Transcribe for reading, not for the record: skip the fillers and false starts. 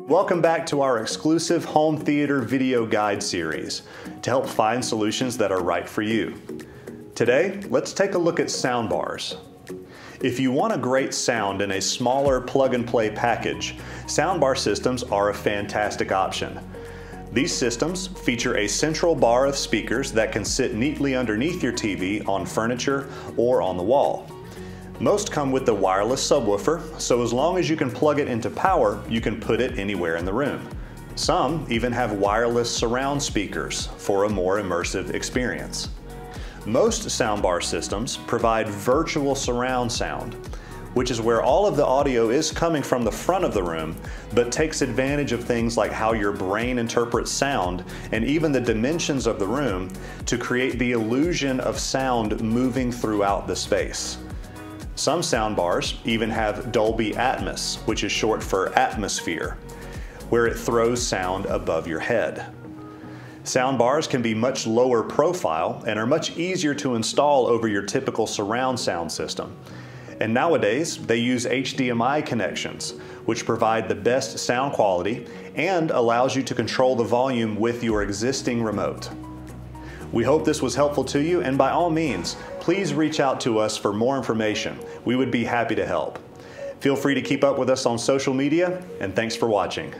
Welcome back to our exclusive home theater video guide series to help find solutions that are right for you. Today, let's take a look at soundbars. If you want a great sound in a smaller plug-and-play package, soundbar systems are a fantastic option. These systems feature a central bar of speakers that can sit neatly underneath your TV on furniture or on the wall. Most come with the wireless subwoofer, so as long as you can plug it into power, you can put it anywhere in the room. Some even have wireless surround speakers for a more immersive experience. Most soundbar systems provide virtual surround sound, which is where all of the audio is coming from the front of the room, but takes advantage of things like how your brain interprets sound and even the dimensions of the room to create the illusion of sound moving throughout the space. Some soundbars even have Dolby Atmos, which is short for atmosphere, where it throws sound above your head. Soundbars can be much lower profile and are much easier to install over your typical surround sound system. And nowadays, they use HDMI connections, which provide the best sound quality and allows you to control the volume with your existing remote. We hope this was helpful to you, and by all means, please reach out to us for more information. We would be happy to help. Feel free to keep up with us on social media, and thanks for watching.